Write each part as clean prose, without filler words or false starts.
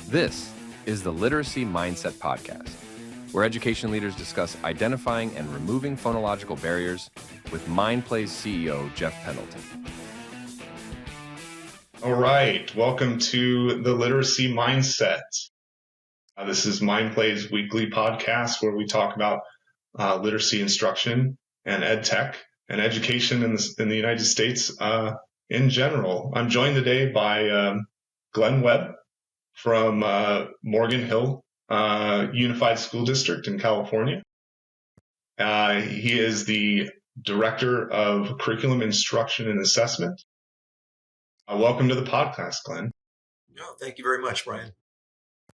This is the Literacy Mindset Podcast, where education leaders discuss identifying and removing phonological barriers with Mindplay's CEO, Jeff Pendleton. All right, welcome to the Literacy Mindset. This is Mindplay's weekly podcast where we talk about literacy instruction and ed tech and education in the United States in general. I'm joined today by Glen Webb from Morgan Hill Unified School District in California. He is the Director of Curriculum Instruction and Assessment. Welcome to the podcast, Glen. No, thank you very much, Brian.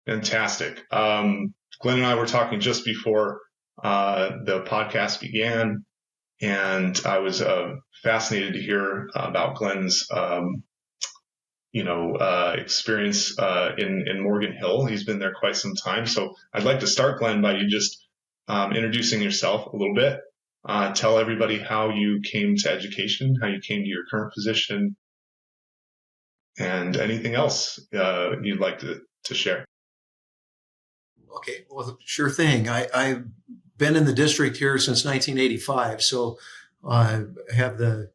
Fantastic. Glen and I were talking just before the podcast began, and I was fascinated to hear about Glen's experience in Morgan Hill. He's been there quite some time. So I'd like to start, Glen, by you just introducing yourself a little bit. Tell everybody how you came to education, how you came to your current position, and anything else you'd like to share. Okay, well, sure thing. I've been in the district here since 1985, so I have the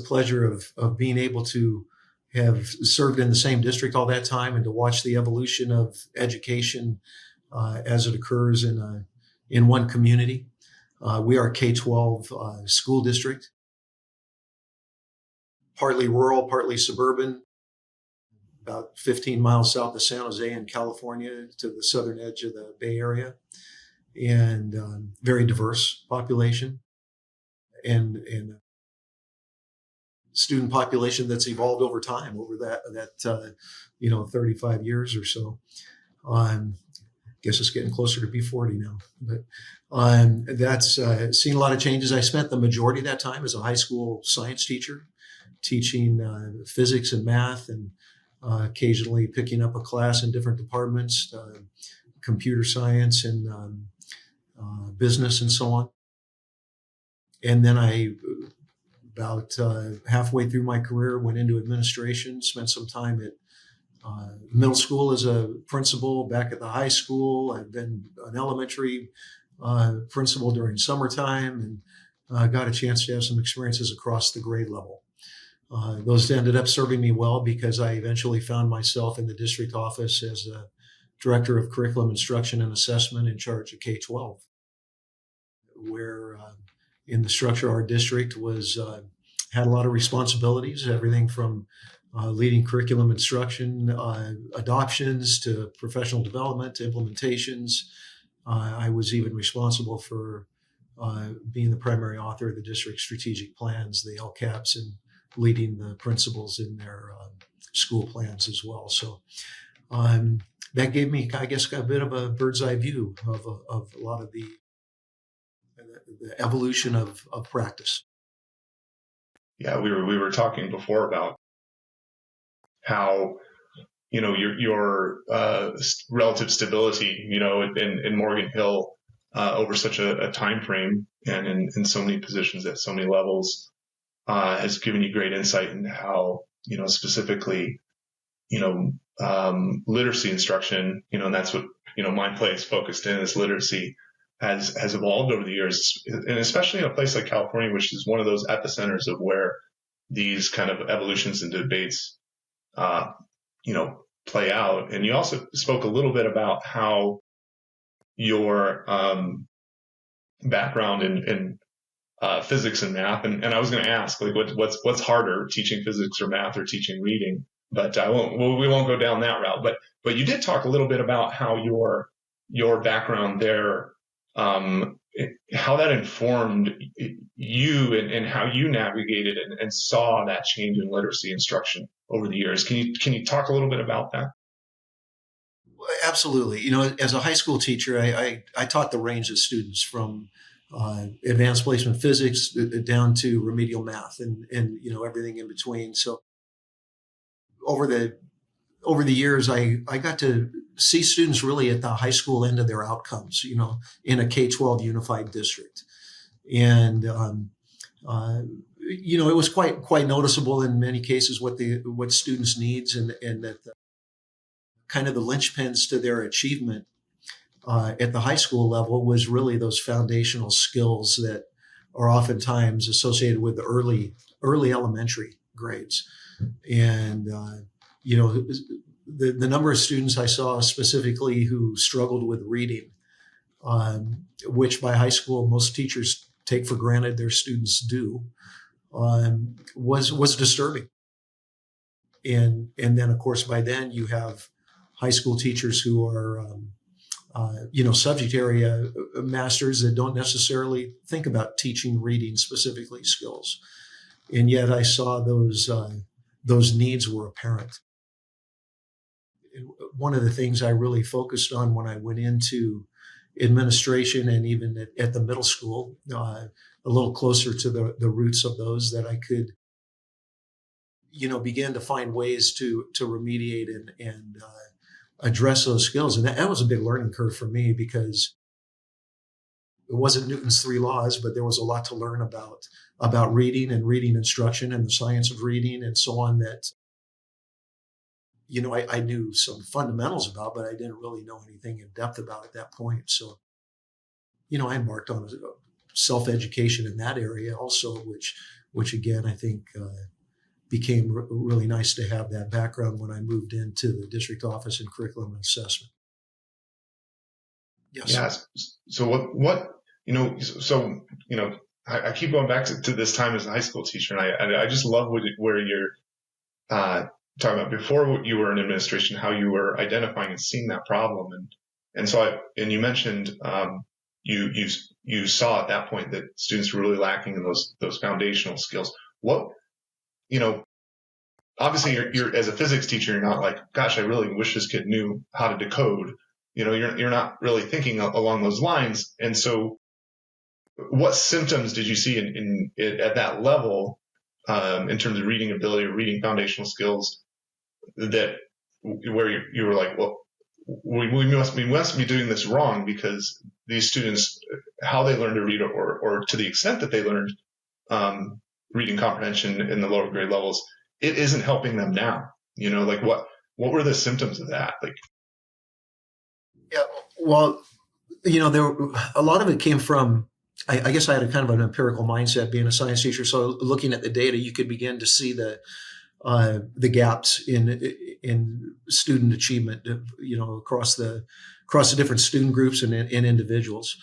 pleasure of being able to have served in the same district all that time and to watch the evolution of education as it occurs in one community. We are a K-12 school district, partly rural, partly suburban, about 15 miles south of San Jose in California to the southern edge of the Bay Area, and very diverse population and student population that's evolved over time, over that 35 years or so. Guess it's getting closer to be 40 now, but that's seen a lot of changes. I spent the majority of that time as a high school science teacher, teaching physics and math, and occasionally picking up a class in different departments, computer science and business and so on. And then I, about halfway through my career, went into administration, spent some time at middle school as a principal, back at the high school. I've been an elementary principal during summertime, and got a chance to have some experiences across the grade level. Those ended up serving me well because I eventually found myself in the district office as a Director of Curriculum Instruction and Assessment in charge of K-12, where in the structure our district had a lot of responsibilities, everything from leading curriculum instruction, adoptions to professional development to implementations. I was even responsible for being the primary author of the district's strategic plans, the LCAPs, and leading the principals in their school plans as well. So that gave me, I guess, a bit of a bird's eye view of a lot of the evolution of practice. Yeah, we were talking before about how your relative stability, in Morgan Hill over such a time frame and in so many positions at so many levels has given you great insight into how specifically literacy instruction, and that's what Mindplay is focused in, is literacy has evolved over the years, and especially in a place like California, which is one of those epicenters of where these kind of evolutions and debates play out. And you also spoke a little bit about how your background in physics and math, and I was going to ask, like, what's harder, teaching physics or math or teaching reading? But we won't go down that route. But you did talk a little bit about how your background there, how that informed you and how you navigated and saw that change in literacy instruction over the years. Can you talk a little bit about that? Absolutely. As a high school teacher, I taught the range of students from advanced placement physics down to remedial math and everything in between. So over the years, I got to see students really at the high school end of their outcomes, in a K-12 unified district. And it was quite noticeable in many cases what students' needs and that kind of the linchpins to their achievement at the high school level was really those foundational skills that are oftentimes associated with the early elementary grades. And, the number of students I saw specifically who struggled with reading, which by high school most teachers take for granted their students do, was disturbing. And then, of course, by then you have high school teachers who are, subject area masters that don't necessarily think about teaching reading specifically skills. And yet I saw those needs were apparent. One of the things I really focused on when I went into administration and even at the middle school, a little closer to the roots of those, that I could, begin to find ways to remediate and address those skills. And that was a big learning curve for me, because it wasn't Newton's 3 laws, but there was a lot to learn about reading and reading instruction and the science of reading and so on that, I knew some fundamentals about, but I didn't really know anything in depth about at that point. So, I embarked on a self-education in that area also, which again, I think became really nice to have that background when I moved into the district office in curriculum and assessment. Yes. Yeah. So I keep going back to this time as a high school teacher, and I just love where you're talking about before you were in administration, how you were identifying and seeing that problem. And you mentioned, you saw at that point that students were really lacking in those foundational skills. Obviously you're as a physics teacher, you're not like, gosh, I really wish this kid knew how to decode. You're not really thinking along those lines. And so what symptoms did you see at that level, in terms of reading ability or reading foundational skills, that where you were like, well, we must be doing this wrong, because these students, how they learn to read, or to the extent that they learned reading comprehension in the lower grade levels, it isn't helping them now. What were the symptoms of that? Yeah, well, a lot of it came from, I guess I had a kind of an empirical mindset being a science teacher. So looking at the data, you could begin to see the gaps in student achievement, across the different student groups and individuals.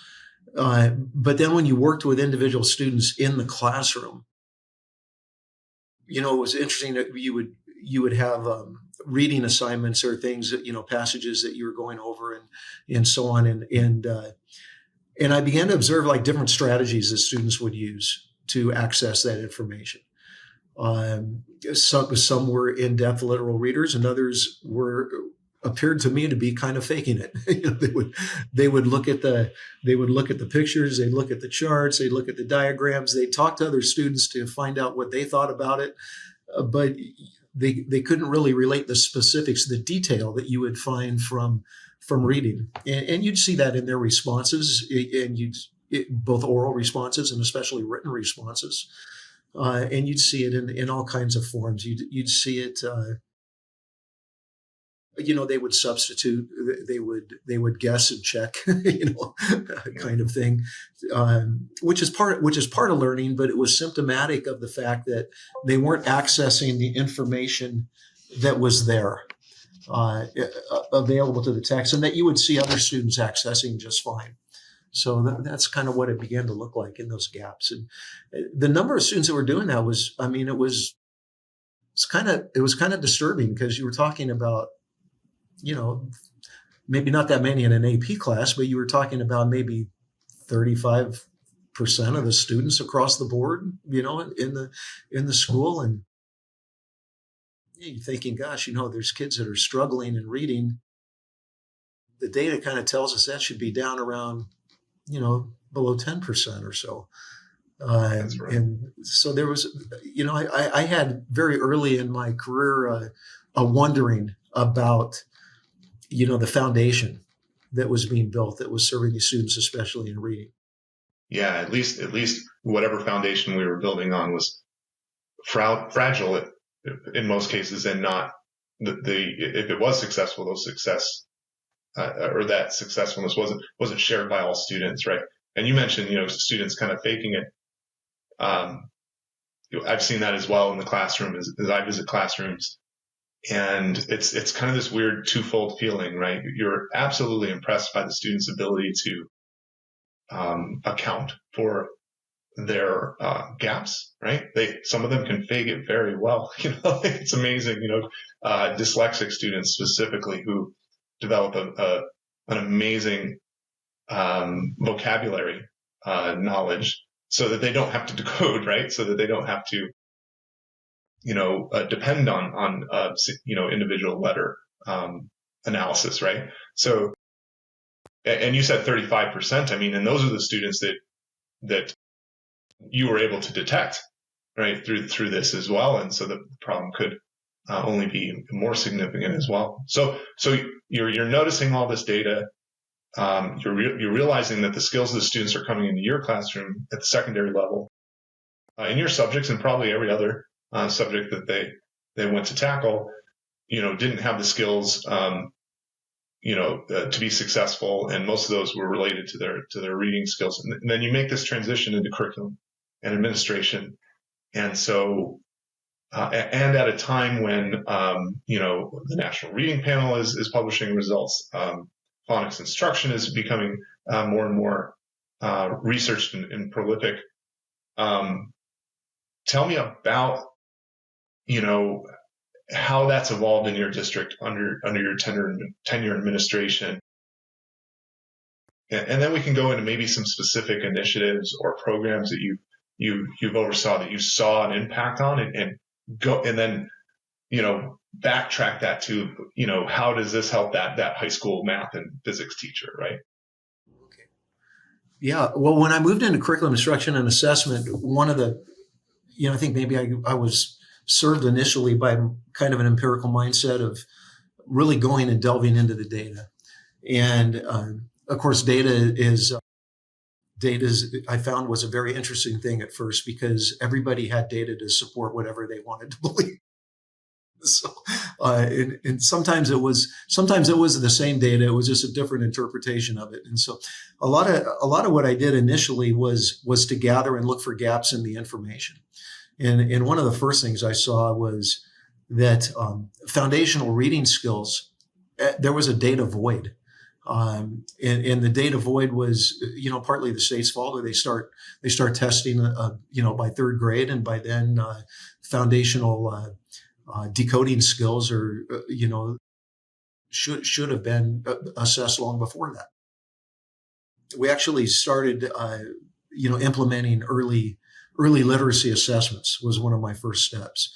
But then when you worked with individual students in the classroom, it was interesting that you would have reading assignments or things that, passages that you were going over and so on. And I began to observe like different strategies that students would use to access that information. Some were in-depth literal readers, and others appeared to me to be kind of faking it. They would look at the pictures, they'd look at the charts, they'd look at the diagrams, they'd talk to other students to find out what they thought about it, but they couldn't really relate the specifics, the detail that you would find from reading, and you'd see that in their responses, and both oral responses and especially written responses. And you'd see it in all kinds of forms. You'd see it, they would substitute, they would guess and check, kind of thing, which is part of learning, but it was symptomatic of the fact that they weren't accessing the information that was there, available to the text, and that you would see other students accessing just fine. So that's kind of what it began to look like in those gaps. And the number of students that were doing that was kind of disturbing, because you were talking about, maybe not that many in an AP class, but you were talking about maybe 35% of the students across the board, in the school. And you're thinking, gosh, there's kids that are struggling in reading. The data kind of tells us that should be down around, below 10% or so. That's right. And so there was, I had very early in my career a wondering about, the foundation that was being built that was serving these students, especially in reading. Yeah, at least whatever foundation we were building on was fragile in most cases, and not if it was successful, those success or that successfulness wasn't shared by all students, right? And you mentioned, students kind of faking it. I've seen that as well in the classroom as I visit classrooms, and it's kind of this weird twofold feeling, right? You're absolutely impressed by the student's ability to account for their gaps, right? Some of them can fake it very well. It's amazing. Dyslexic students specifically who develop an amazing vocabulary knowledge, so that they don't have to decode, right? So that they don't have to, depend on individual letter analysis, right? So, and you said 35%. I mean, and those are the students that you were able to detect, right, through this as well, and so the problem could only be more significant as well. So you're noticing all this data. You're realizing that the skills of the students are coming into your classroom at the secondary level in your subjects, and probably every other subject that they went to tackle, didn't have the skills, to be successful, and most of those were related to their reading skills. And then you make this transition into curriculum and administration, and so and at a time when the National Reading Panel is publishing results. Phonics instruction is becoming more and more researched and prolific. Tell me about, how that's evolved in your district under your tenure administration. And then we can go into maybe some specific initiatives or programs that you've oversaw that you saw an impact on, and then backtrack that to, how does this help that high school math and physics teacher, right? Okay. Yeah. Well, when I moved into curriculum instruction and assessment, one of the, I think maybe I was served initially by kind of an empirical mindset of really going and delving into the data. And of course, data I found was a very interesting thing at first, because everybody had data to support whatever they wanted to believe. So, and sometimes it was the same data. It was just a different interpretation of it. And so a lot of what I did initially was to gather and look for gaps in the information. And one of the first things I saw was that foundational reading skills, there was a data void. And the data void was, partly the state's fault, where they start testing, by third grade, and by then foundational decoding skills should have been assessed long before that. We actually started, implementing early literacy assessments was one of my first steps,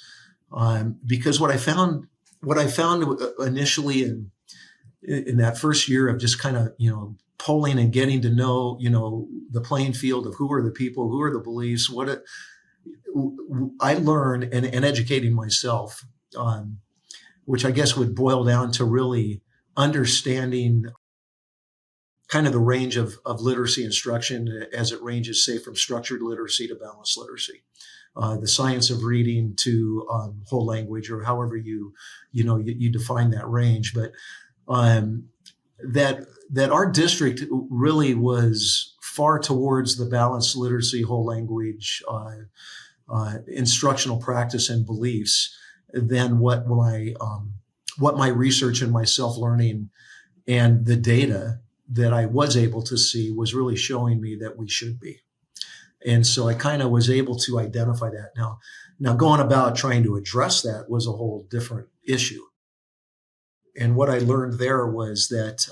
because what I found initially in that first year of just kind of, polling and getting to know, the playing field of who are the people, who are the beliefs, I learned and educating myself, which I guess would boil down to really understanding kind of the range of literacy instruction as it ranges, say, from structured literacy to balanced literacy, the science of reading to whole language, or however you define that range. But that our district really was far towards the balanced literacy, whole language, instructional practice and beliefs than what my research and my self-learning and the data that I was able to see was really showing me that we should be. And so I kind of was able to identify that. Now going about trying to address that was a whole different issue. And what I learned there was that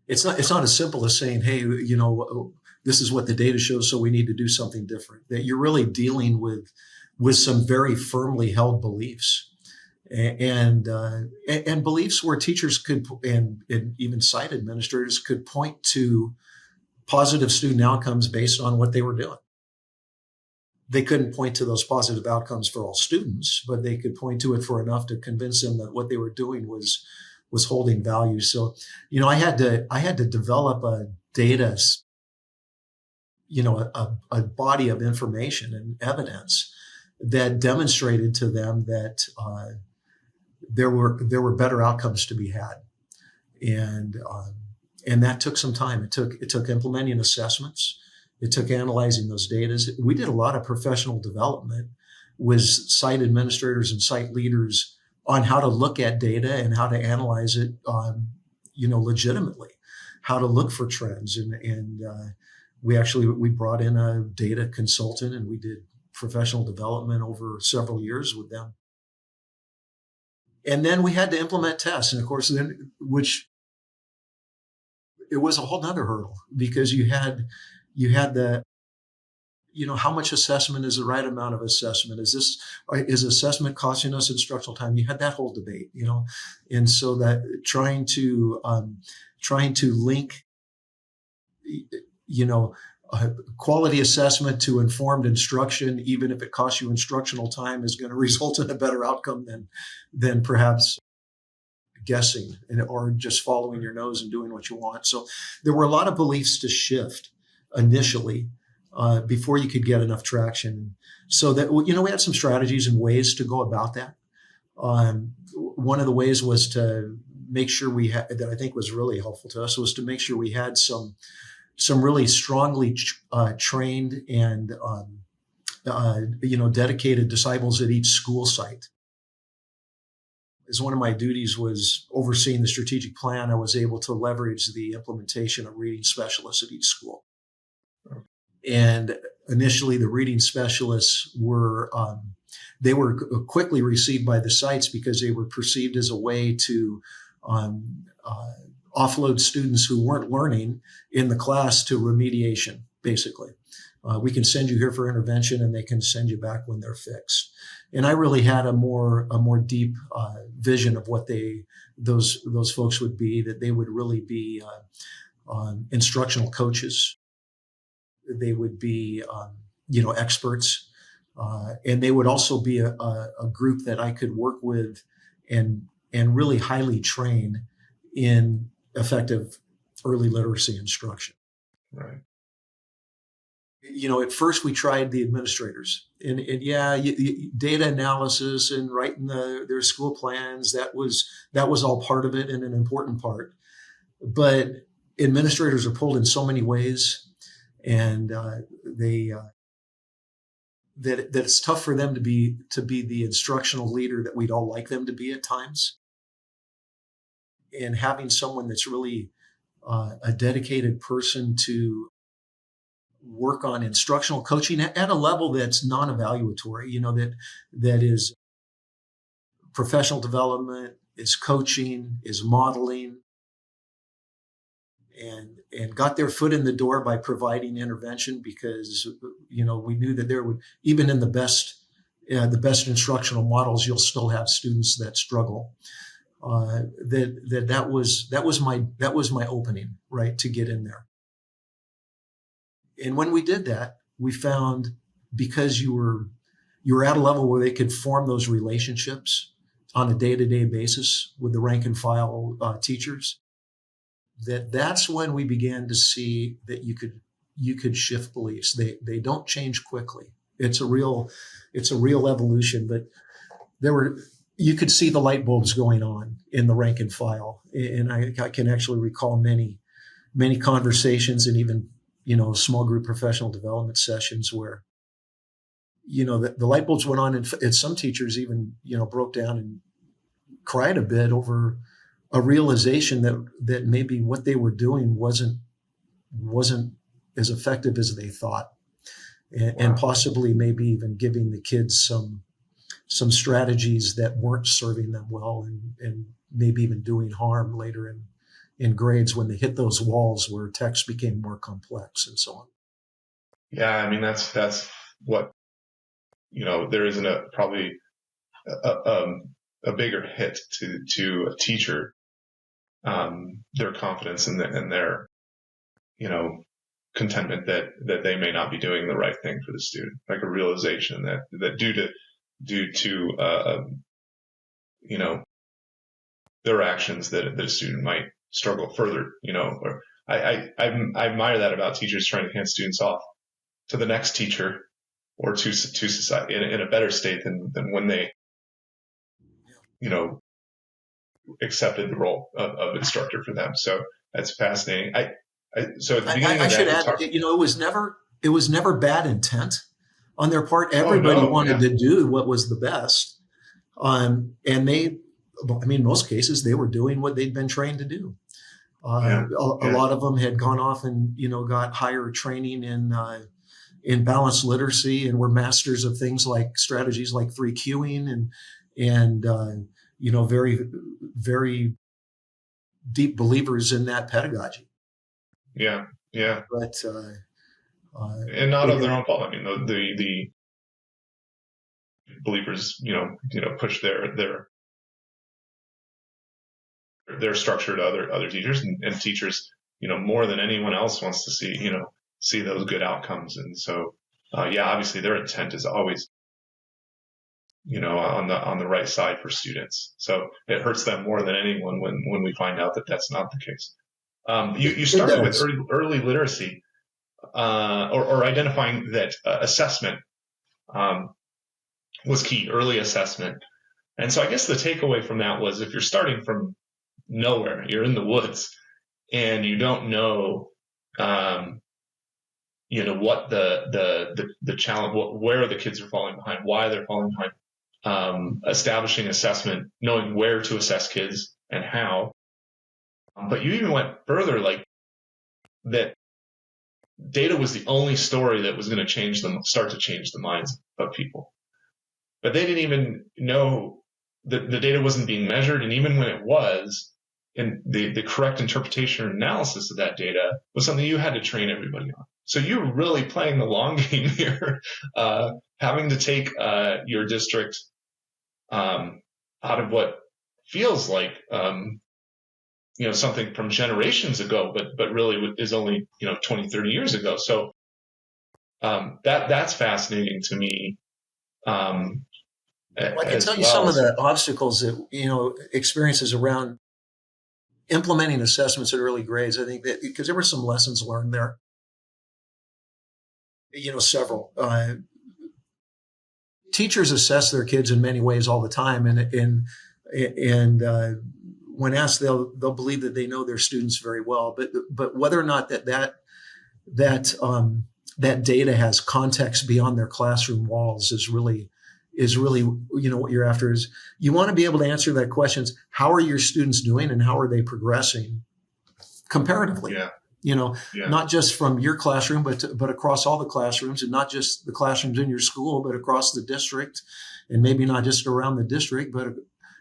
it's not as simple as saying, hey, this is what the data shows, so we need to do something different. That you're really dealing with some very firmly held beliefs, and beliefs where teachers could and even site administrators could point to positive student outcomes based on what they were doing. They couldn't point to those positive outcomes for all students, but they could point to it for enough to convince them that what they were doing was holding value. So, I had to develop a data, a body of information and evidence that demonstrated to them that there were better outcomes to be had, and that took some time. It took implementing assessments. It took analyzing those data. We did a lot of professional development with site administrators and site leaders on how to look at data and how to analyze it, legitimately, how to look for trends. And we brought in a data consultant, and we did professional development over several years with them. And then we had to implement tests. And of course, which it was a whole nother hurdle, because you had the, how much assessment is the right amount of assessment? Is assessment costing us instructional time? You had that whole debate, and so that trying to link, quality assessment to informed instruction, even if it costs you instructional time, is going to result in a better outcome than perhaps guessing or just following your nose and doing what you want. So there were a lot of beliefs to shift initially before you could get enough traction. So that, we had some strategies and ways to go about that. One of the ways was to make sure that I think was really helpful to us, was to make sure we had some really strongly trained and dedicated disciples at each school site. As one of my duties was overseeing the strategic plan, I was able to leverage the implementation of reading specialists at each school. And initially, the reading specialists were quickly received by the sites, because they were perceived as a way to offload students who weren't learning in the class to remediation, basically. We can send you here for intervention, and they can send you back when they're fixed. And I really had a more deep vision of what those folks would be, that they would really be instructional coaches. They would be, experts. And they would also be a group that I could work with and really highly train in effective early literacy instruction. Right. At first we tried the administrators, and data analysis and writing their school plans. That was all part of it, and an important part. But administrators are pulled in so many ways, and that it's tough for them to be the instructional leader that we'd all like them to be at times. And having someone that's really a dedicated person to work on instructional coaching at a level that's non-evaluatory, that is professional development, is coaching, is modeling, and got their foot in the door by providing intervention, because we knew that there would, even in the best instructional models, you'll still have students that struggle. That was my opening, right, to get in there. And when we did that, we found, because you were at a level where they could form those relationships on a day-to-day basis with the rank and file teachers, that's when we began to see that you could shift beliefs. They don't change quickly. It's a real evolution, but you could see the light bulbs going on in the rank and file. And I can actually recall many conversations, and even, small group professional development sessions where, the light bulbs went on, and some teachers even, broke down and cried a bit over a realization that maybe what they were doing wasn't as effective as they thought. And possibly maybe even giving the kids some strategies that weren't serving them well, and maybe even doing harm later in grades when they hit those walls where text became more complex and so on. Yeah, I mean, that's what, there isn't probably a bigger hit to a teacher, their confidence and their, contentment that they may not be doing the right thing for the student, like a realization that due to their actions that a student might struggle further, or I admire that about teachers trying to hand students off to the next teacher or to society in a better state than when they, accepted the role of instructor for them. So that's fascinating. So at the beginning I of should that, add, it was never bad intent on their part. oh Everybody no, wanted yeah, to do what was the best. And in most cases, they were doing what they'd been trained to do. yeah, A yeah, lot of them had gone off and, got higher training in balanced literacy and were masters of things like strategies like 3Qing and very, very deep believers in that pedagogy. yeah, yeah. But, And not of their own fault. I mean, the believers, push their structure to other teachers, and teachers, more than anyone else wants to see those good outcomes. And so, obviously their intent is always, on the right side for students. So it hurts them more than anyone when we find out that that's not the case. You started with early literacy, or identifying that assessment was key, early assessment. And so I guess the takeaway from that was, if you're starting from nowhere, you're in the woods, and you don't know, what the challenge, where the kids are falling behind, why they're falling behind, establishing assessment, knowing where to assess kids and how. But you even went further, like that data was the only story that was going to start to change the minds of people. But they didn't even know that the data wasn't being measured. And even when it was, and the correct interpretation or analysis of that data was something you had to train everybody on. So you were really playing the long game here, having to take your district out of what feels like something from generations ago, but really is only 20, 30 years ago. So that's fascinating to me. I can tell you some of the obstacles that experiences around implementing assessments at early grades. I think that because there were some lessons learned there. Several teachers assess their kids in many ways all the time, and when asked, they'll believe that they know their students very well, but whether or not that data has context beyond their classroom walls is really what you're after. Is you want to be able to answer that questions: how are your students doing, and how are they progressing comparatively? Yeah. Not just from your classroom, but across all the classrooms, and not just the classrooms in your school, but across the district, and maybe not just around the district, but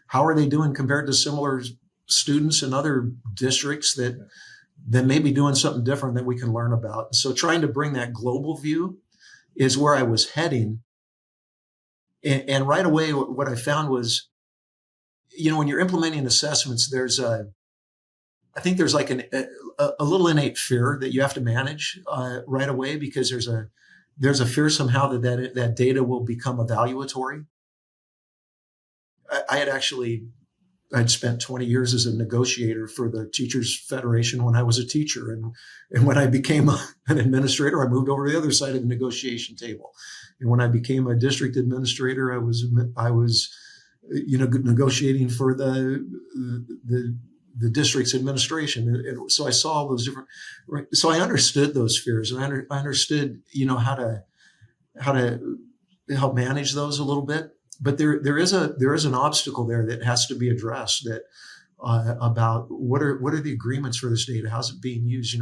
how are they doing compared to similar students in other districts that may be doing something different that we can learn about. So trying to bring that global view is where I was heading. And right away, what I found was, when you're implementing assessments, I think there's like a little innate fear that you have to manage right away, because there's a fear somehow that data will become evaluatory. I'd spent 20 years as a negotiator for the Teachers Federation when I was a teacher. And when I became an administrator, I moved over to the other side of the negotiation table. And when I became a district administrator, I was negotiating for the district's administration. And so I saw all those different, so I understood those fears, and I understood, how to help manage those a little bit. But there is an obstacle there that has to be addressed, that about what are the agreements for this data? How's it being used?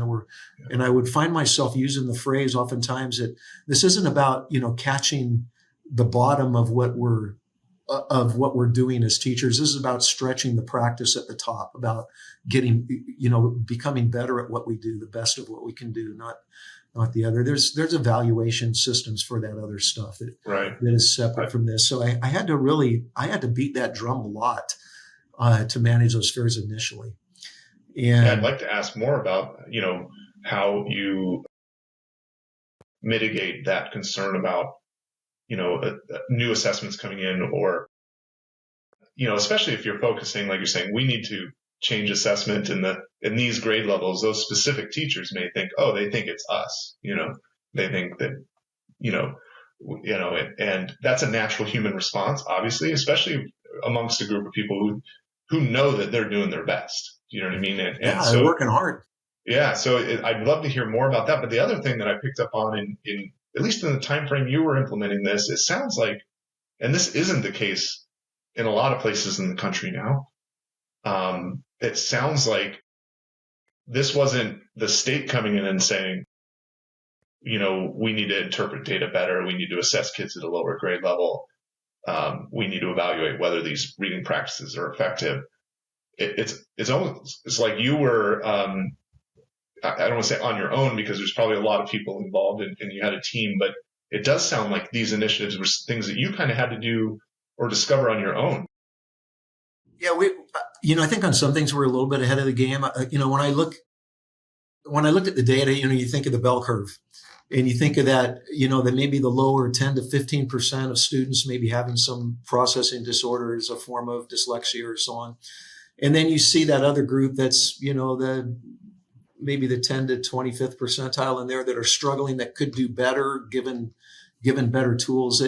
And I would find myself using the phrase oftentimes that this isn't about catching the bottom of what we're doing as teachers. This is about stretching the practice at the top, about getting becoming better at what we do, the best of what we can do, not the other. There's evaluation systems for that other stuff that is separate from this. So I had to beat that drum a lot to manage those fears initially. And I'd like to ask more about how you mitigate that concern about new assessments coming in, or especially if you're focusing, like you're saying, we need to change assessment in these grade levels. Those specific teachers may think, they think it's us. They think that, and that's a natural human response, obviously, especially amongst a group of people who know that they're doing their best. You know what I mean? And they're so, working hard. yeah, so I'd love to hear more about that. But the other thing that I picked up on in at least in the time frame you were implementing this, it sounds like, and this isn't the case in a lot of places in the country now. It sounds like this wasn't the state coming in and saying, we need to interpret data better. We need to assess kids at a lower grade level. We need to evaluate whether these reading practices are effective. It's almost, it's like you were, I don't want to say on your own, because there's probably a lot of people involved and you had a team, but it does sound like these initiatives were things that you kind of had to do or discover on your own. Yeah, I think on some things we're a little bit ahead of the game. When I looked at the data, you think of the bell curve, and you think of that, that maybe the lower 10 to 15% of students may be having some processing disorder as a form of dyslexia or so on. And then you see that other group that's, maybe the 10 to 25th percentile in there that are struggling, that could do better given better tools.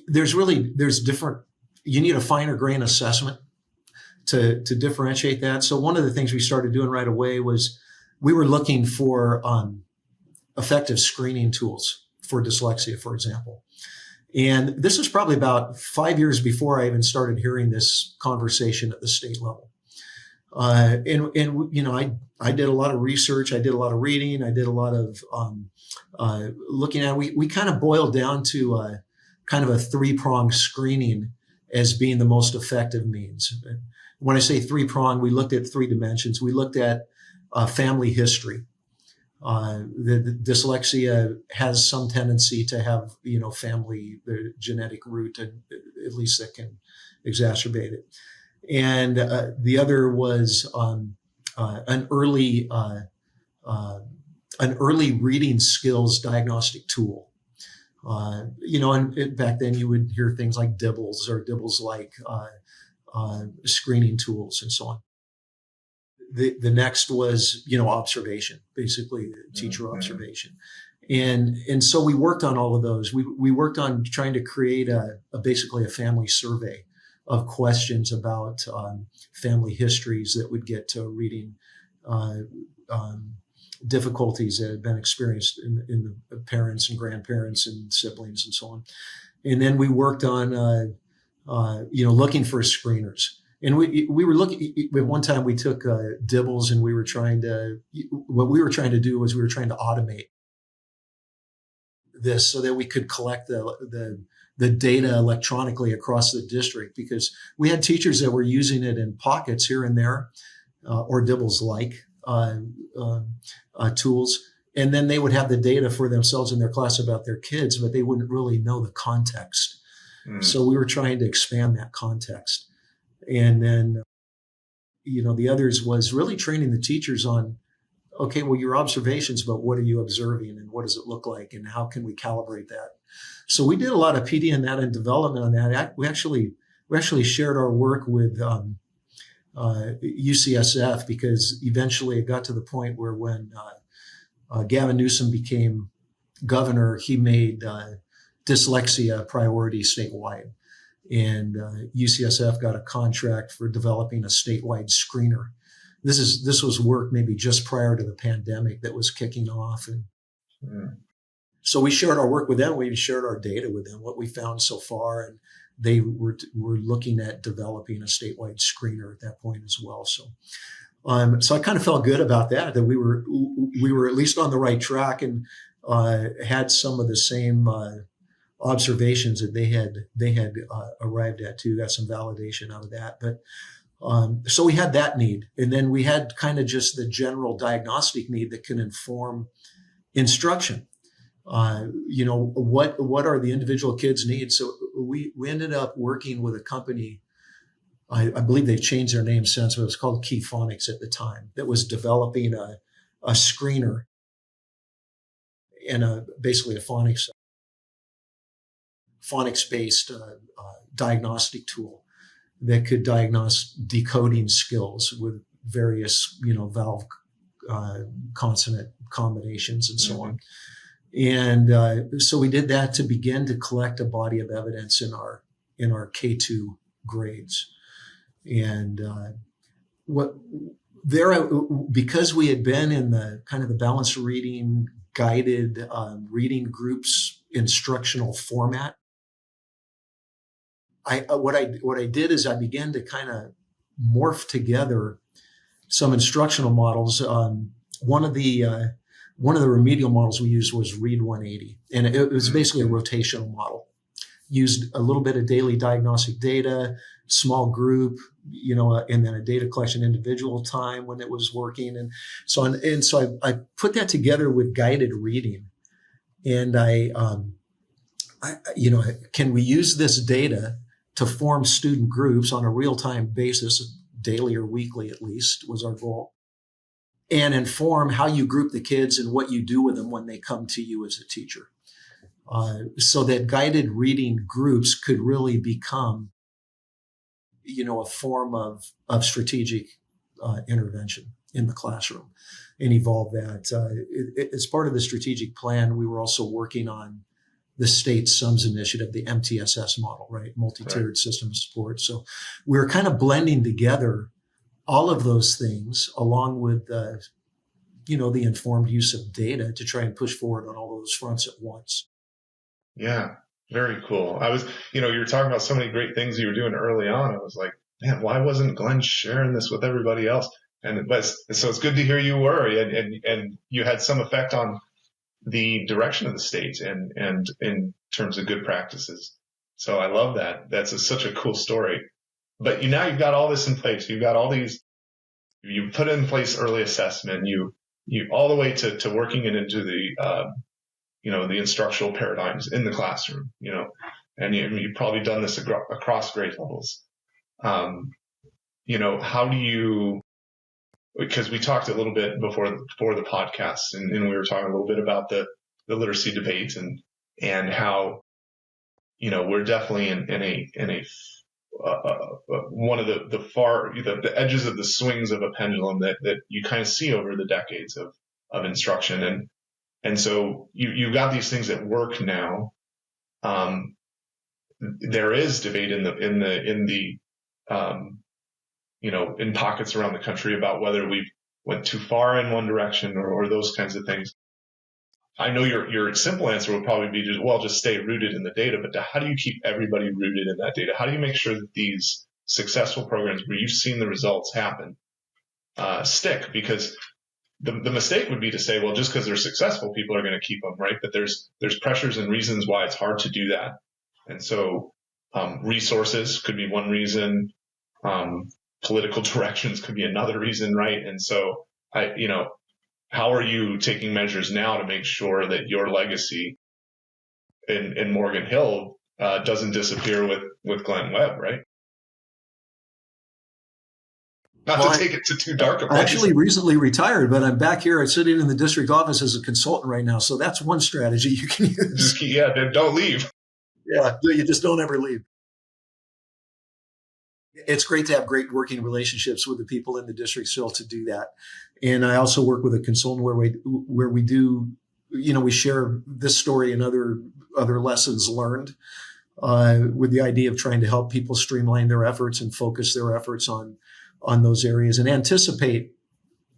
There's different, you need a finer grain assessment to differentiate that. So one of the things we started doing right away was we were looking for effective screening tools for dyslexia, for example. And this was probably about 5 years before I even started hearing this conversation at the state level. I did a lot of research. I did a lot of reading. I did a lot of looking at. We kind of boiled down to kind of a 3-pronged screening as being the most effective means. When I say 3-pronged, we looked at 3 dimensions. We looked at family history. The dyslexia has some tendency to have, family, the genetic root, and at least that can exacerbate it. And the other was an early reading skills diagnostic tool. And back then you would hear things like dibbles or dibbles-like screening tools and so on. The next was, observation, basically teacher observation. And so we worked on all of those. We worked on trying to create basically a family survey of questions about family histories that would get to reading difficulties that had been experienced in the parents and grandparents and siblings and so on. And then we worked on, looking for screeners. And we were looking, at one time we took dibbles, and what we were trying to do was we were trying to automate this so that we could collect the data electronically across the district, because we had teachers that were using it in pockets here and there, or dibbles-like tools. And then they would have the data for themselves in their class about their kids, but they wouldn't really know the context. So we were trying to expand that context. And then, the others was really training the teachers on, okay, well, your observations, but what are you observing and what does it look like and how can we calibrate that? So we did a lot of PD in that and development on that. We actually shared our work with UCSF, because eventually it got to the point where when Gavin Newsom became governor, he made dyslexia a priority statewide. And UCSF got a contract for developing a statewide screener. This was work maybe just prior to the pandemic that was kicking off. And so we shared our work with them. We shared our data with them, what we found so far. And they were looking at developing a statewide screener at that point as well. So I kind of felt good about that we were at least on the right track, and had some of the same observations that they had arrived at too. Got some validation out of that. But so we had that need, and then we had kind of just the general diagnostic need that can inform instruction. What are the individual kids' needs? So we ended up working with a company. I believe they've changed their name since, but it was called Key Phonics at the time, that was developing a screener and basically a phonics-based diagnostic tool that could diagnose decoding skills with various, valve consonant combinations and so on. And so we did that to begin to collect a body of evidence in our K2 grades. And what there, because we had been in the kind of the balanced reading, guided reading groups instructional format, what I did is I began to kind of morph together some instructional models. One of the remedial models we used was Read 180, and it was basically a rotational model. Used a little bit of daily diagnostic data, small group, and then a data collection individual time when it was working, and so on. And so I put that together with guided reading, and can we use this data to form student groups on a real-time basis, daily or weekly at least, was our goal, and inform how you group the kids and what you do with them when they come to you as a teacher. So that guided reading groups could really become, a form of strategic intervention in the classroom and evolve that. As part of the strategic plan, we were also working on the state SUMS initiative, the MTSS model, right? Multi-tiered system of support. So we're kind of blending together all of those things along with the informed use of data to try and push forward on all those fronts at once. Yeah, very cool. you were talking about so many great things you were doing early on. I was like, man, why wasn't Glen sharing this with everybody else? So it's good to hear you were, and you had some effect on the direction of the state and in terms of good practices. So I love that. That's such a cool story. But now you've got all this in place. You've got all these, you put in place early assessment, you all the way to working it into the, the instructional paradigms in the classroom, and you've probably done this across grade levels. How do you, because we talked a little bit before the podcast, and we were talking a little bit about the literacy debate and how, we're definitely in a one of the edges of the swings of a pendulum that you kind of see over the decades of instruction. And so you've got these things that work now. There is debate in pockets around the country about whether we've went too far in one direction or those kinds of things. I know your simple answer would probably be just stay rooted in the data, but how do you keep everybody rooted in that data? How do you make sure that these successful programs where you've seen the results happen stick? Because the mistake would be to say, well, just because they're successful, people are going to keep them, right? But there's pressures and reasons why it's hard to do that. And so resources could be one reason. Political directions could be another reason, right? And so how are you taking measures now to make sure that your legacy in Morgan Hill doesn't disappear with Glen Webb, right? Not to take it to too dark a place. I actually recently retired, but I'm back here. I'm sitting in the district office as a consultant right now. So that's one strategy you can use. Don't leave. Yeah, you just don't ever leave. It's great to have great working relationships with the people in the district still to do that. And I also work with a consultant where we do, we share this story and other lessons learned with the idea of trying to help people streamline their efforts and focus their efforts on those areas and anticipate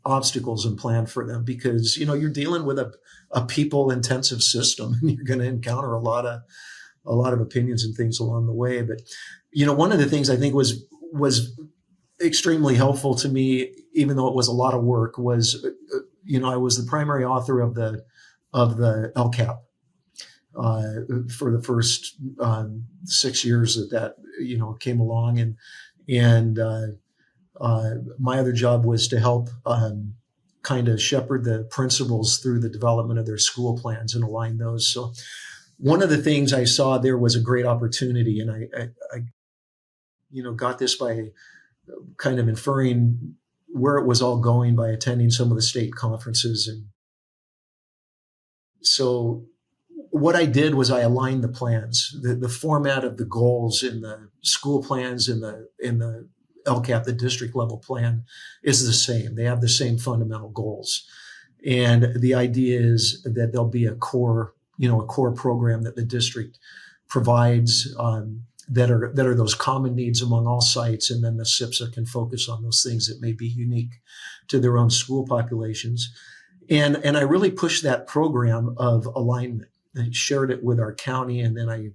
obstacles and plan for them, because, you're dealing with a people intensive system and you're going to encounter a lot of opinions and things along the way. But, one of the things I think was extremely helpful to me, even though it was a lot of work, was, I was the primary author of the LCAP for the first 6 years that came along, and my other job was to help kind of shepherd the principals through the development of their school plans and align those. So one of the things I saw there was a great opportunity, and I got this by kind of inferring where it was all going by attending some of the state conferences. And so what I did was I aligned the plans, the format of the goals in the school plans in the LCAP, the district level plan, is the same. They have the same fundamental goals. And the idea is that there'll be a core program that the district provides that are those common needs among all sites, and then the SIPSA can focus on those things that may be unique to their own school populations. And I really pushed that program of alignment. I shared it with our county, and then I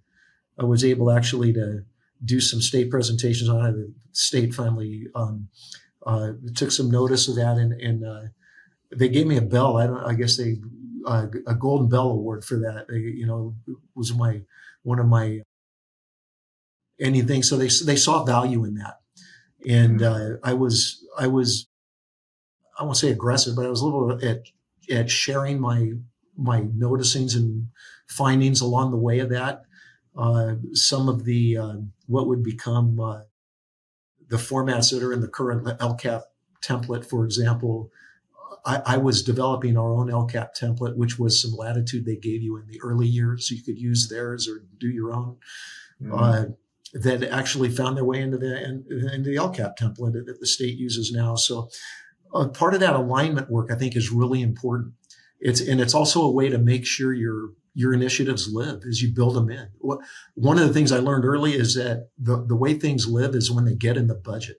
was able actually to do some state presentations on it. The state finally took some notice of that, and they gave me a bell. I guess a Golden Bell Award for that. Was one of my anything. So they saw value in that, and I won't say aggressive, but I was a little at sharing my noticings and findings along the way of that. Some of the what would become the formats that are in the current LCAP template, for example. I was developing our own LCAP template, which was some latitude they gave you in the early years. You could use theirs or do your own. That actually found their way into the LCAP template that the state uses now. So part of that alignment work, I think, is really important. It's also a way to make sure your initiatives live as you build them in. One of the things I learned early is that the way things live is when they get in the budget,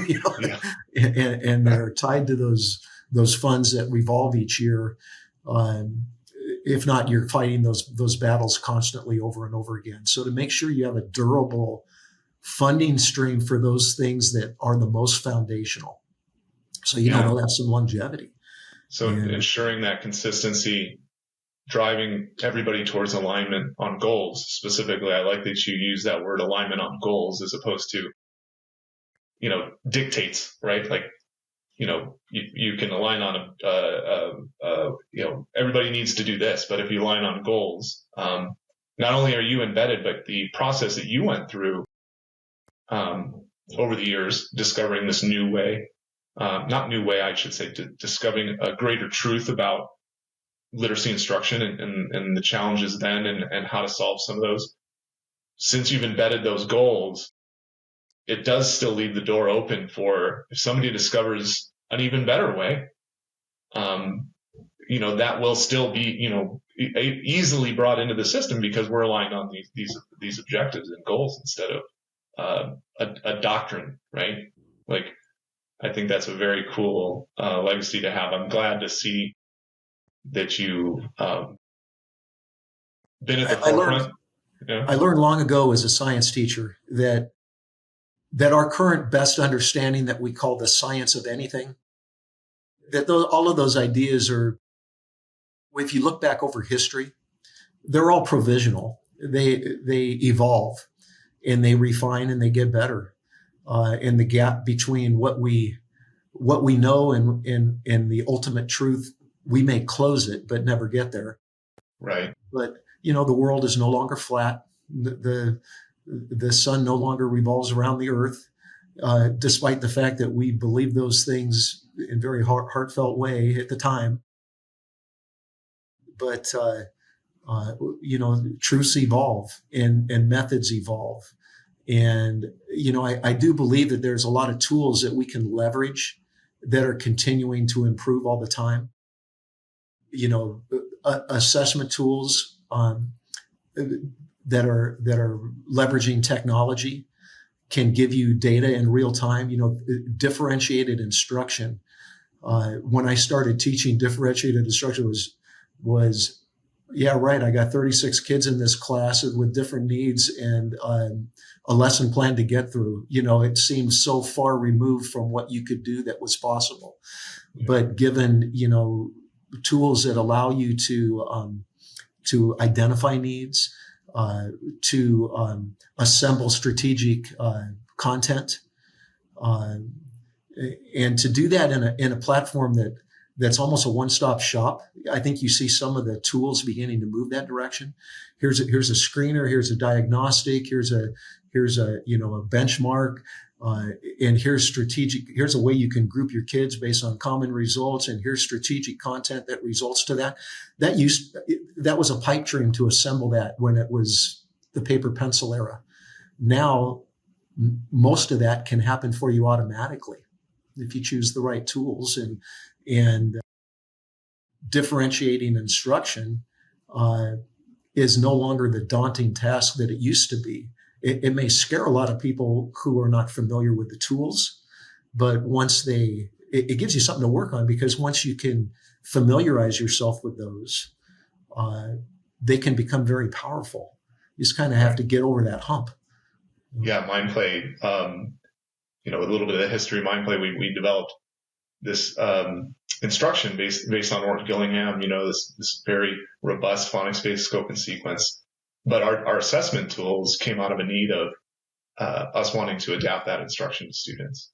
Yeah. and they're tied to those funds that revolve each year. If not, you're fighting those battles constantly over and over again. So to make sure you have a durable funding stream for those things that are the most foundational, so they'll have some longevity. So ensuring that consistency, driving everybody towards alignment on goals. Specifically, I like that you use that word alignment on goals as opposed to, dictates, right? Like, you can align on everybody needs to do this, but if you align on goals, not only are you embedded, but the process that you went through over the years, discovering this new way, discovering a greater truth about literacy instruction and the challenges then and how to solve some of those. Since you've embedded those goals, it does still leave the door open for if somebody discovers an even better way, that will still be, easily brought into the system because we're aligned on these objectives and goals instead of a doctrine, right? Like, I think that's a very cool legacy to have. I'm glad to see that you've been at the forefront. I learned long ago as a science teacher that our current best understanding that we call the science of anything, that all of those ideas are, if you look back over history, they're all provisional. They evolve and they refine and they get better. And the gap between what we know and the ultimate truth, we may close it, but never get there. Right. But, the world is no longer flat. The sun no longer revolves around the earth, despite the fact that we believe those things in very heartfelt way at the time. But, truths evolve and methods evolve. And, I do believe that there's a lot of tools that we can leverage that are continuing to improve all the time. Assessment tools that are leveraging technology can give you data in real time. Differentiated instruction. When I started teaching, differentiated instruction was yeah, right. I got 36 kids in this class with different needs and a lesson plan to get through. It seems so far removed from what you could do that was possible. Yeah. But given, tools that allow you to identify needs, to assemble strategic content, and to do that in a platform that's almost a one-stop shop. I think you see some of the tools beginning to move that direction. Here's a screener, here's a diagnostic, here's a benchmark, and here's a way you can group your kids based on common results, and here's strategic content that results to that. That was a pipe dream to assemble that when it was the paper pencil era. Now, most of that can happen for you automatically if you choose the right tools, and differentiating instruction is no longer the daunting task that it used to be. it may scare a lot of people who are not familiar with the tools, but it gives you something to work on, because once you can familiarize yourself with those, they can become very powerful. You just kind of have to get over that hump. Yeah, Mindplay, a little bit of the history of Mindplay, we developed this instruction based on Orton Gillingham, this very robust phonics-based scope and sequence. But our assessment tools came out of a need of us wanting to adapt that instruction to students.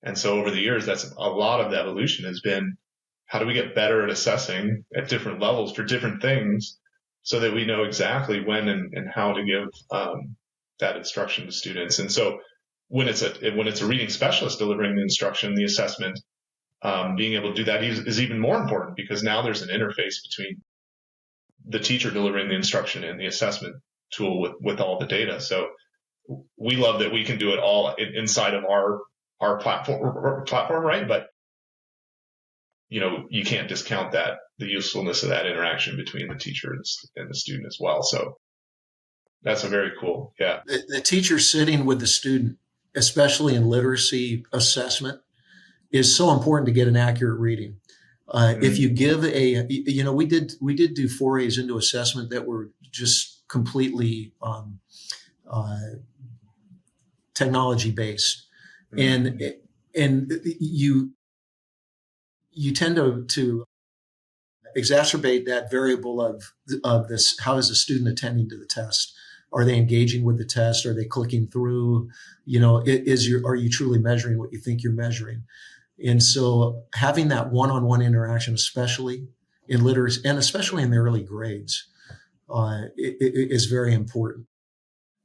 And so over the years, that's a lot of the evolution has been, how do we get better at assessing at different levels for different things so that we know exactly when and how to give that instruction to students. And so when it's a reading specialist delivering the instruction, the assessment, being able to do that is even more important, because now there's an interface between the teacher delivering the instruction and the assessment tool with all the data. So we love that we can do it all inside of our platform, right? But you can't discount the usefulness of that interaction between the teacher and the student as well. So that's a very cool, yeah. The teacher sitting with the student, especially in literacy assessment, is so important to get an accurate reading. If you give we did do forays into assessment that were just completely technology based, and you tend to exacerbate that variable of this. How is the student attending to the test? Are they engaging with the test? Are they clicking through? Are you truly measuring what you think you're measuring? And so having that one-on-one interaction, especially in literacy and especially in the early grades, is very important.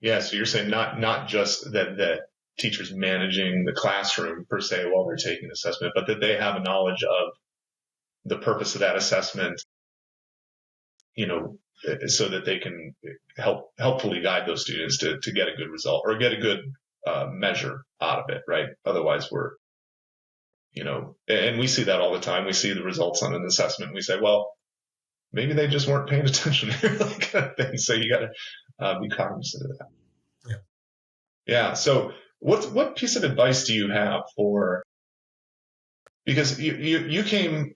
Yeah. So you're saying not just that teachers managing the classroom per se while they're taking assessment, but that they have a knowledge of the purpose of that assessment, so that they can helpfully guide those students to get a good result or get a good measure out of it, right? Otherwise and we see that all the time. We see the results on an assessment and we say, well, maybe they just weren't paying attention here, that kind of thing. So you got to be cognizant of that. Yeah. Yeah. So what piece of advice do you have because you came,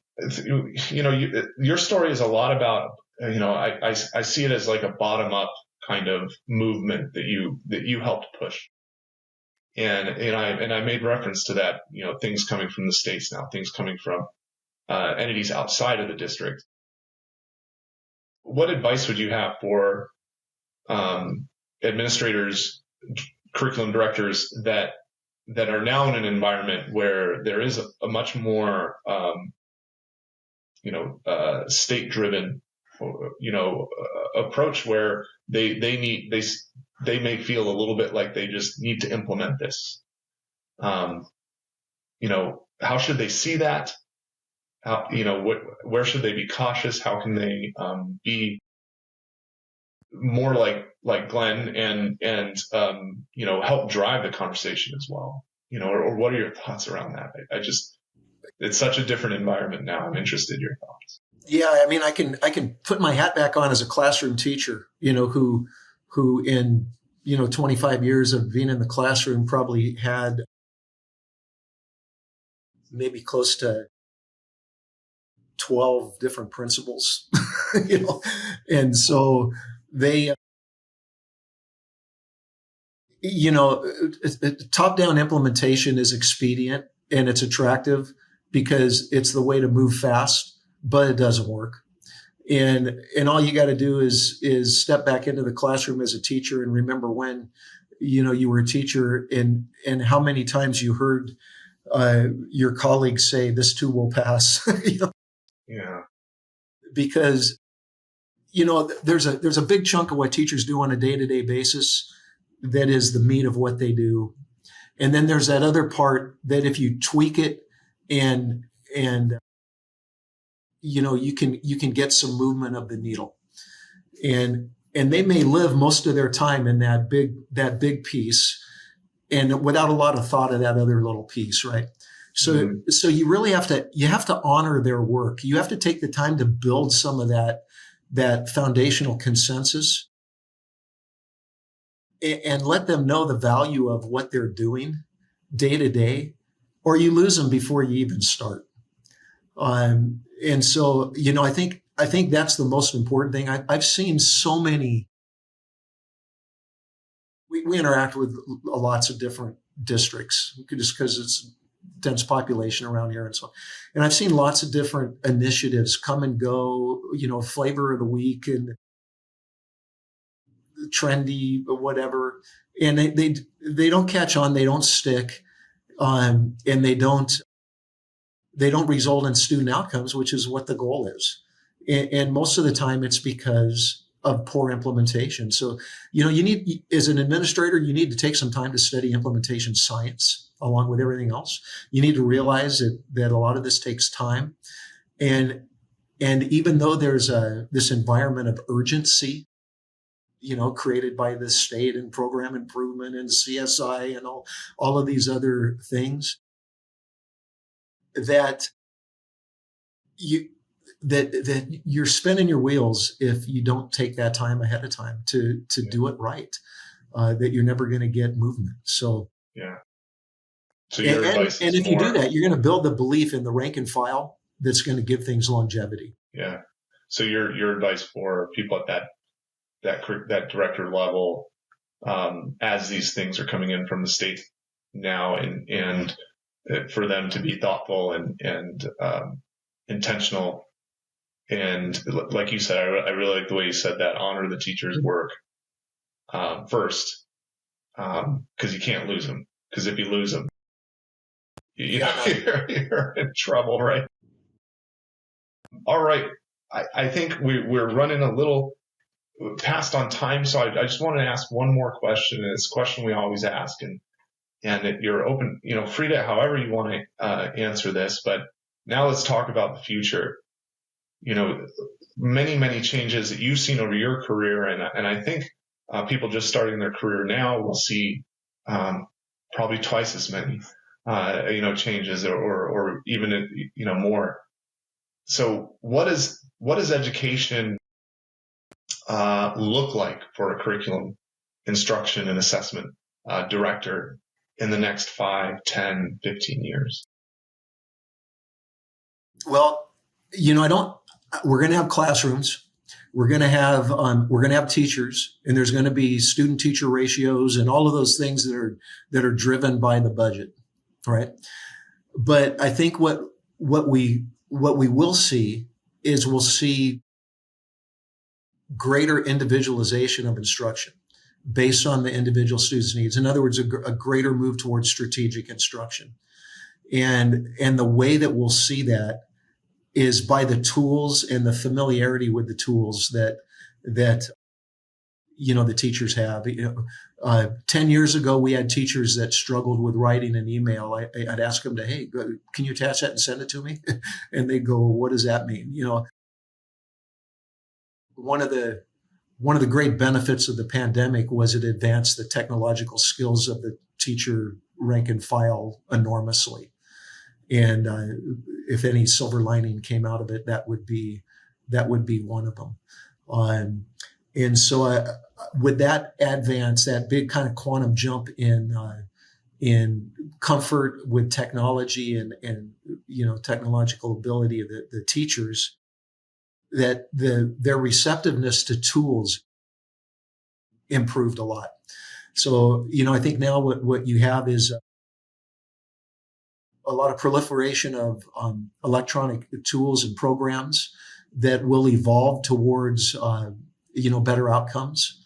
your story is a lot about, I see it as like a bottom up kind of movement that you helped push. And I made reference to that, things coming from the states now, things coming from entities outside of the district. What advice would you have for administrators, curriculum directors that are now in an environment where there is a much more state-driven approach, where they may feel a little bit like they just need to implement this. How should they see that? How, where should they be cautious? How can they be more like Glen and help drive the conversation as well? Or what are your thoughts around that? It's such a different environment now. I'm interested in your thoughts. Yeah, I mean, I can put my hat back on as a classroom teacher, who in 25 years of being in the classroom probably had maybe close to 12 different principals, and so they, top-down implementation is expedient and it's attractive because it's the way to move fast, but it doesn't work. And all you got to do is step back into the classroom as a teacher and remember when, you were a teacher and how many times you heard your colleagues say, this too will pass. Yeah. Because, there's a big chunk of what teachers do on a day-to-day basis that is the meat of what they do. And then there's that other part that if you tweak it and you can get some movement of the needle, and they may live most of their time in that big piece and without a lot of thought of that other little piece, right? So so you really have to honor their work. You have to take the time to build some of that foundational consensus and let them know the value of what they're doing day to day, or you lose them before you even start. And so, I think that's the most important thing. I've seen so many. We interact with lots of different districts just because it's dense population around here and so on. And I've seen lots of different initiatives come and go, flavor of the week and trendy, whatever. And they don't catch on, they don't stick, and they don't result in student outcomes, which is what the goal is. And most of the time it's because of poor implementation. So, you need, as an administrator, you need to take some time to study implementation science along with everything else. You need to realize that a lot of this takes time. And even though there's this environment of urgency, created by the state and program improvement and CSI and all of these other things, that you're spinning your wheels if you don't take that time ahead of time to do it right. That you're never going to get movement. So yeah. So your advice and is if you do that, you're going to build the belief in the rank and file that's going to give things longevity. Yeah. So your advice for people at that director level, as these things are coming in from the state now, and for them to be thoughtful and intentional. And like you said, I really like the way you said that, honor the teacher's work first, because you can't lose them. Because if you lose them, you're in trouble, right? All right. I think we're running a little past on time, so I just want to ask one more question, and it's a question we always ask, and you're open, free to however you want to answer this. But now let's talk about the future. Many changes that you've seen over your career, and I think people just starting their career now will see probably twice as many changes or even more. So what does education look like for a curriculum instruction and assessment director in the next 5, 10, 15 years? Well, we're going to have classrooms. We're going to have teachers, and there's going to be student teacher ratios and all of those things that are driven by the budget. Right. But I think what we will see is we'll see greater individualization of instruction based on the individual student's needs. In other words, a greater move towards strategic instruction. And the way that we'll see that is by the tools and the familiarity with the tools that the teachers have. 10 years ago, we had teachers that struggled with writing an email. I'd ask them to, hey, can you attach that and send it to me? And they go, what does that mean? One of the great benefits of the pandemic was it advanced the technological skills of the teacher rank and file enormously. And if any silver lining came out of it, that would be one of them. And so with that advance, that big kind of quantum jump in comfort with technology and technological ability of the teachers, that their receptiveness to tools improved a lot. So, I think now what you have is a lot of proliferation of electronic tools and programs that will evolve towards better outcomes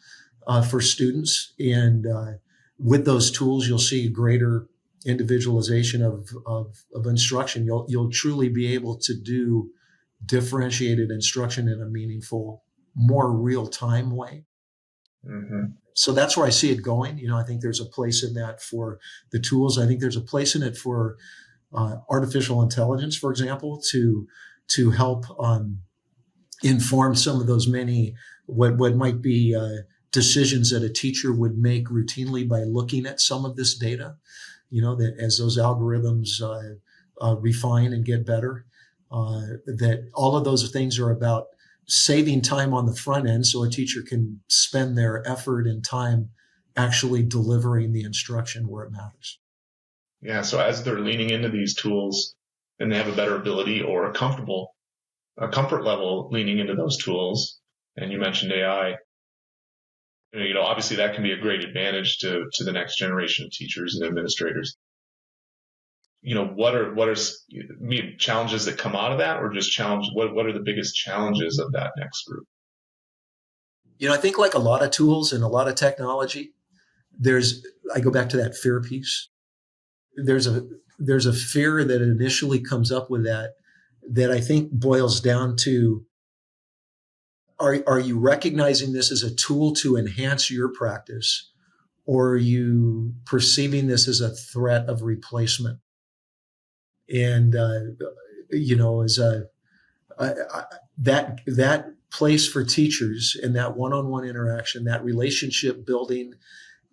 for students. And with those tools, you'll see greater individualization of instruction. You'll truly be able to do differentiated instruction in a meaningful, more real-time way. Mm-hmm. So that's where I see it going. I think there's a place in that for the tools. I think there's a place in it for artificial intelligence, for example, to help inform some of those many what might be decisions that a teacher would make routinely by looking at some of this data. That as those algorithms refine and get better, that all of those things are about saving time on the front end, so a teacher can spend their effort and time actually delivering the instruction where it matters. Yeah. So as they're leaning into these tools and they have a better ability or a comfort level leaning into those tools, and you mentioned AI, obviously that can be a great advantage to the next generation of teachers and administrators. What are challenges that come out of that, or just what are the biggest challenges of that next group? I think like a lot of tools and a lot of technology, I go back to that fear piece. There's a fear that initially comes up with that I think boils down to, are you recognizing this as a tool to enhance your practice, or are you perceiving this as a threat of replacement? And, that place for teachers and that one-on-one interaction, that relationship building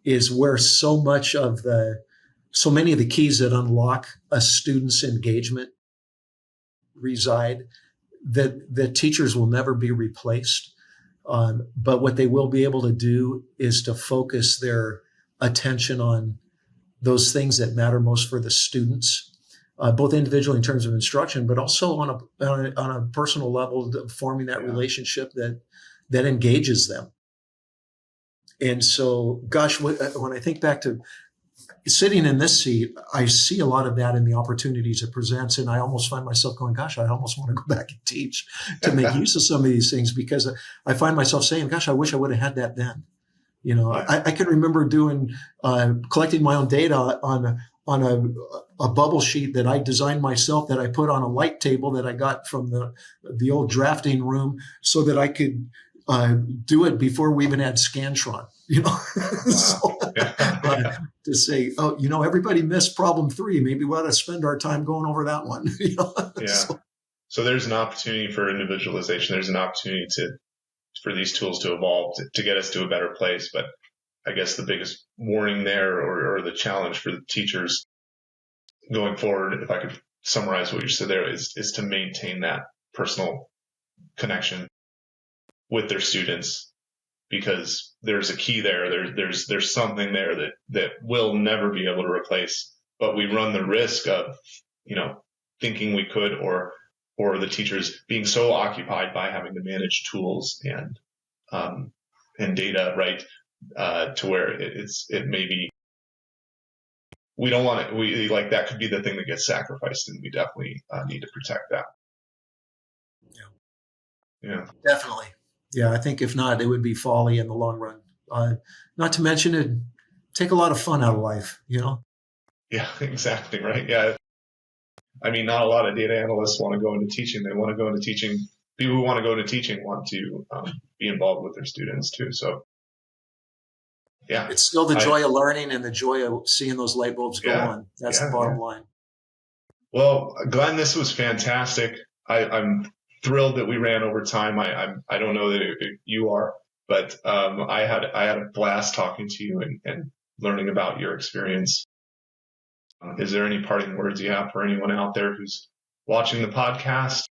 is where so many of the keys that unlock a student's engagement reside, that teachers will never be replaced. But what they will be able to do is to focus their attention on those things that matter most for the students, both individually in terms of instruction, but also on a personal level, forming that relationship that engages them. And so, gosh, when I think back to sitting in this seat, I see a lot of that in the opportunities it presents. And I almost find myself going, gosh, I almost want to go back and teach to make use of some of these things, because I find myself saying, gosh, I wish I would have had that then. I can remember collecting my own data on a bubble sheet that I designed myself, that I put on a light table that I got from the old drafting room, so that I could do it before we even had Scantron, to say, everybody missed problem 3. Maybe we ought to spend our time going over that one. So there's an opportunity for individualization. There's an opportunity for these tools to evolve to get us to a better place. But I guess the biggest warning there, or the challenge for the teachers going forward, if I could summarize what you said there, is to maintain that personal connection with their students, because there's a key there. There's something there that we'll never be able to replace, but we run the risk of, thinking we could, or the teachers being so occupied by having to manage tools and data, right? To where it may be, we don't want it. That could be the thing that gets sacrificed, and we definitely need to protect that. Yeah. Definitely. Yeah, I think if not, it would be folly in the long run. Not to mention it take a lot of fun out of life, Yeah, exactly. Right. Yeah. I mean, not a lot of data analysts want to go into teaching. They want to go into teaching. People who want to go into teaching want to be involved with their students too. So, yeah. It's still the joy of learning and the joy of seeing those light bulbs go on. That's the bottom line. Well, Glenn, this was fantastic. I'm thrilled that we ran over time. I don't know that you are, but I had a blast talking to you and learning about your experience. Is there any parting words you have for anyone out there who's watching the podcast?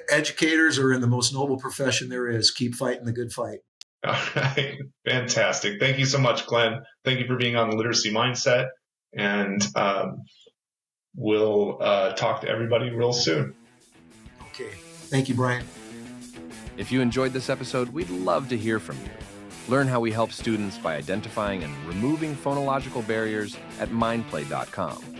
Educators are in the most noble profession there is. Keep fighting the good fight. All right. Fantastic. Thank you so much, Glenn. Thank you for being on the Literacy Mindset. And we'll talk to everybody real soon. Okay. Thank you, Brian. If you enjoyed this episode, we'd love to hear from you. Learn how we help students by identifying and removing phonological barriers at mindplay.com.